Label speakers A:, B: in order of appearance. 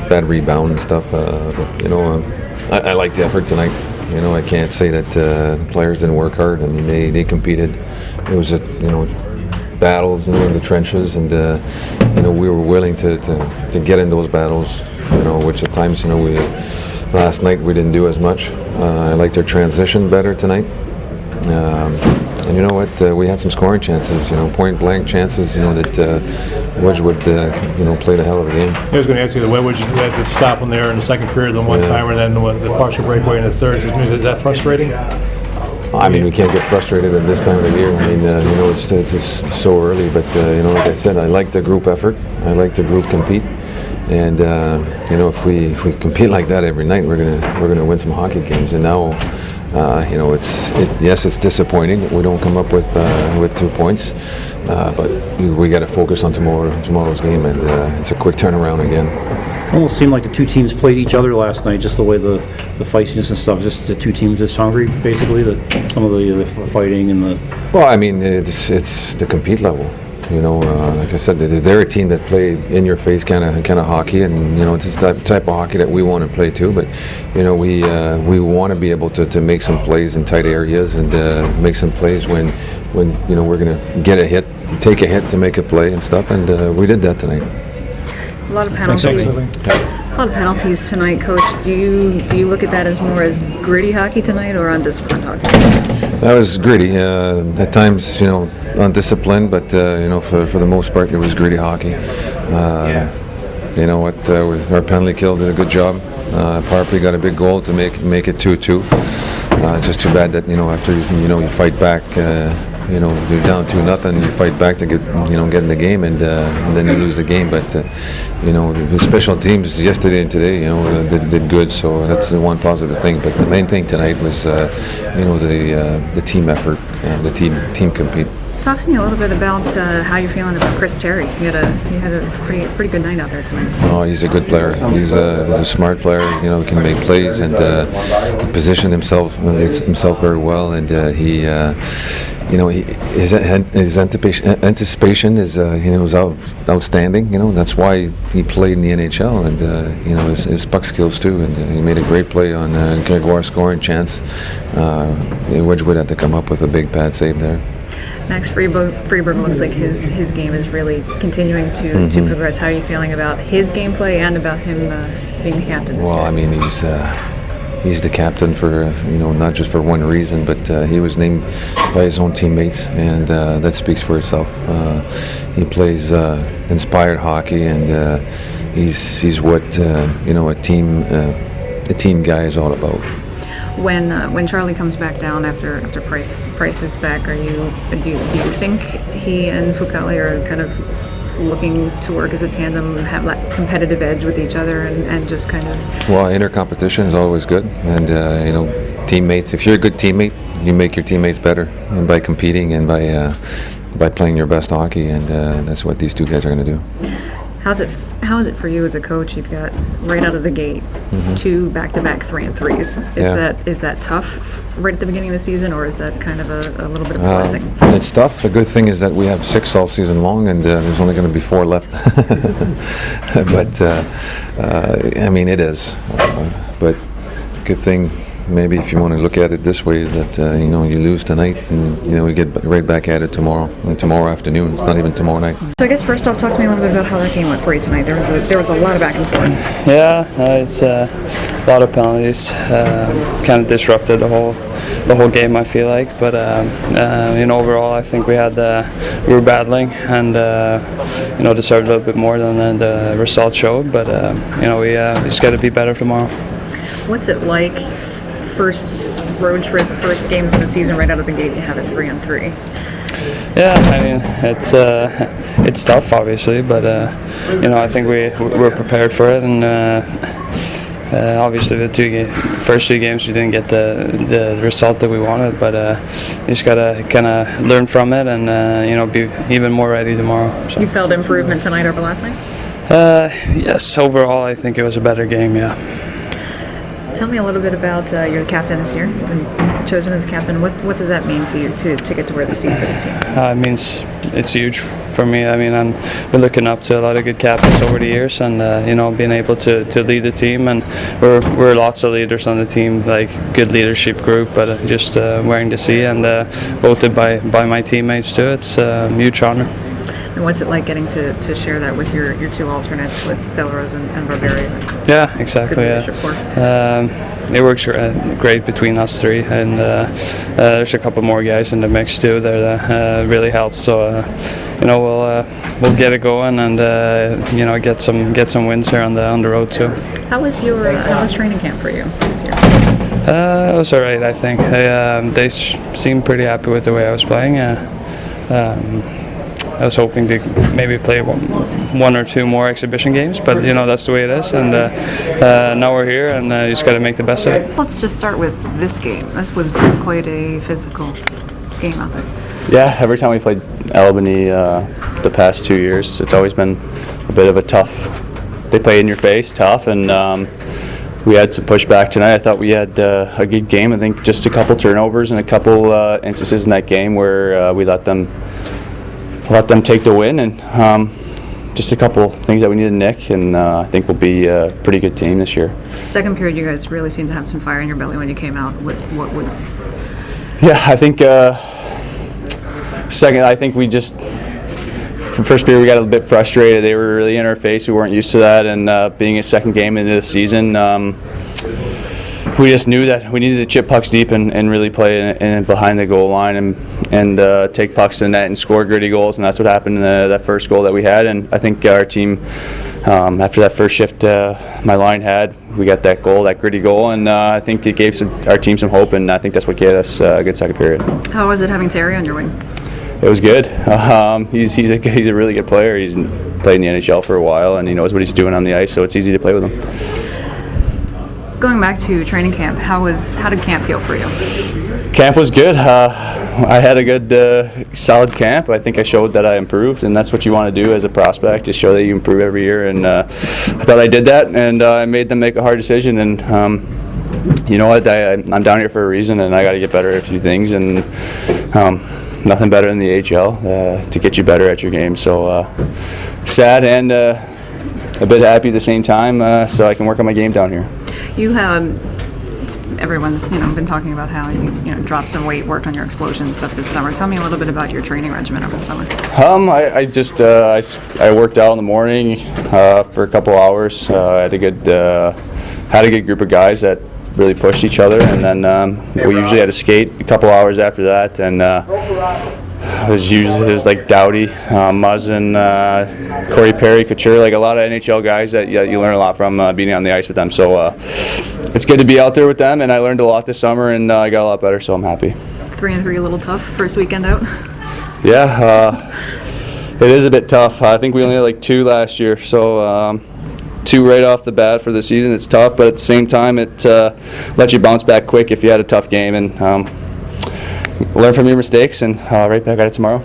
A: bad rebound and stuff. But, I like the effort tonight. I can't say that players didn't work hard. I mean, they competed. It was battles, in the trenches, and we were willing to get in those battles. Which at times, last night we didn't do as much. I liked their transition better tonight. And you know what? We had some scoring chances, point blank chances, that Wedgwood, played a hell of a game.
B: I was going to ask you, the Wedgwood had to stop them there in the second period, the one-timer, and then the partial breakaway in the third. Is that frustrating?
A: I mean, we can't get frustrated at this time of the year. I mean, it's so early, but like I said, I like the group effort. I like the group compete, and if we compete like that every night, we're gonna win some hockey games. And now, it's disappointing that we don't come up with 2 points, but we got to focus on tomorrow's game, and it's a quick turnaround again.
C: Almost seemed like the two teams played each other last night, just the way the feistiness and stuff. Just the two teams just hungry, basically. Some of the fighting and the.
A: Well, I mean, it's the compete level. Like I said, they're a team that play in-your-face kind of hockey, and it's the type of hockey that we want to play too. But we want to be able to make some plays in tight areas and make some plays when we're going to get a hit, take a hit to make a play and stuff. And we did that tonight.
D: A lot of penalties. A lot of penalties tonight, Coach. Do you look at that as more as gritty hockey tonight or undisciplined hockey?
A: That was gritty. At times, undisciplined, but for the most part, it was gritty hockey. Our penalty kill did a good job. Parpley got a big goal to make it 2-2. Just too bad that after you fight back. You're down 2-0. You fight back to get in the game, and then you lose the game. But the special teams yesterday and today, did good. So that's the one positive thing. But the main thing tonight was, the team effort, the team compete.
D: Talk to me a little bit about how you're feeling about Chris Terry. He had a pretty good night out there tonight.
A: Oh, he's a good player. He's a smart player. He can make plays, and he positioned himself very well. And his anticipation is was outstanding. That's why he played in the NHL, and his puck skills too. And he made a great play on Gregoire's scoring chance. Wedgwood had to come up with a big pad save there.
D: Max Friberg looks like his game is really continuing to progress. How are you feeling about his gameplay and about him being the captain this year?
A: Well, I mean, he's the captain for not just for one reason, but he was named by his own teammates, and that speaks for itself. He plays inspired hockey, and he's what a team guy is all about.
D: When Charlie comes back down after Price is back, do you think he and Fucale are kind of looking to work as a tandem, have that competitive edge with each other, and just kind of? Well,
A: inter-competition is always good, and teammates. If you're a good teammate, you make your teammates better, and by competing and by playing your best hockey, and that's what these two guys are going to do.
D: How is it for you as a coach? You've got right out of the gate 2 back-to-back 3-and-3s. Is that tough right at the beginning of the season, or is that kind of a little bit of a blessing?
A: It's tough. The good thing is that we have 6 all season long, and there's only going to be 4 left. But I mean, it is. But good thing. Maybe if you want to look at it this way, is that you lose tonight, and we get right back at it tomorrow afternoon. It's not even tomorrow night.
D: So I guess first off, talk to me a little bit about how that game went for you tonight. There was a lot of back and forth.
E: Yeah, it's a lot of penalties. Kind of disrupted the whole game, I feel like. But overall, I think we were battling and deserved a little bit more than the result showed. But we just got to be better tomorrow.
D: What's it like? First road trip, first games of the season, right out of the gate, you have a 3-on-3.
E: Yeah, I mean it's tough, obviously, but I think we're prepared for it, and obviously the first 2 games we didn't get the result that we wanted, but you just gotta kind of learn from it and be even more ready tomorrow. So.
D: You felt improvement tonight over last night?
E: Yes, overall I think it was a better game. Yeah.
D: Tell me a little bit about you're the captain this year. You've been chosen as captain. What does that mean to you to get to wear the seat for this team?
E: It means it's huge for me. I mean, I've been looking up to a lot of good captains over the years, and being able to lead the team, and we're lots of leaders on the team, like good leadership group, but just wearing the C and voted by my teammates too. It's a huge honor.
D: And what's it like getting to share that with your two alternates, with Delarose and Barberi?
E: Yeah, exactly. It works great between us three, and there's a couple more guys in the mix too that really helps. So we'll get it going, and get some wins here on the road too.
D: How was training camp for you this year?
E: It was all right, I think. They seemed pretty happy with the way I was playing. I was hoping to maybe play one or two more exhibition games, but that's the way it is, and now we're here, and you just got to make the best of it.
D: Let's just start with this game. This was quite a physical game out there.
F: Yeah, every time we played Albany the past 2 years, it's always been a bit of a tough. They play in your face, tough, and we had some pushback tonight. I thought we had a good game. I think just a couple turnovers and a couple instances in that game where we let them take the win, and just a couple things that we need to nick, and I think we'll be a pretty good team this year.
D: Second period, you guys really seemed to have some fire in your belly when you came out. What was?
F: Yeah, I think second, I think we just, for first period, we got a bit frustrated. They were really in our face. We weren't used to that, and being a second game into the season, we just knew that we needed to chip pucks deep and really play in behind the goal line and take pucks to the net and score gritty goals, and that's what happened in that first goal that we had. And I think our team, after that first shift my line had, we got that goal, that gritty goal, and I think it gave our team some hope, and I think that's what gave us a good second period.
D: How was it having Terry on your wing?
F: It was good. He's a really good player. He's played in the NHL for a while, and he knows what he's doing on the ice, so it's easy to play with him.
D: Going back to training camp, how did camp feel for you?
F: Camp was good. I had a good, solid camp. I think I showed that I improved, and that's what you want to do as a prospect, to show that you improve every year. And I thought I did that, and I made them make a hard decision. And you know what? I'm down here for a reason, and I got to get better at a few things. And nothing better than the AHL to get you better at your game. So sad and a bit happy at the same time, so I can work on my game down here.
D: You have, everyone's been talking about how you dropped some weight, worked on your explosion and stuff this summer. Tell me a little bit about your training regimen over the summer.
F: I just I worked out in the morning for a couple hours. I had a good group of guys that really pushed each other, and then we usually had to skate a couple hours after that, and it was like Doughty, Muzzin, Corey Perry, Couture, like a lot of NHL guys that you learn a lot from being on the ice with them. So it's good to be out there with them, and I learned a lot this summer, and I got a lot better, so I'm happy.
D: 3-3, a little tough first weekend out?
F: Yeah, it is a bit tough. I think we only had like 2 last year, so 2 right off the bat for the season. It's tough, but at the same time, it lets you bounce back quick if you had a tough game, and learn from your mistakes, and right back at it tomorrow.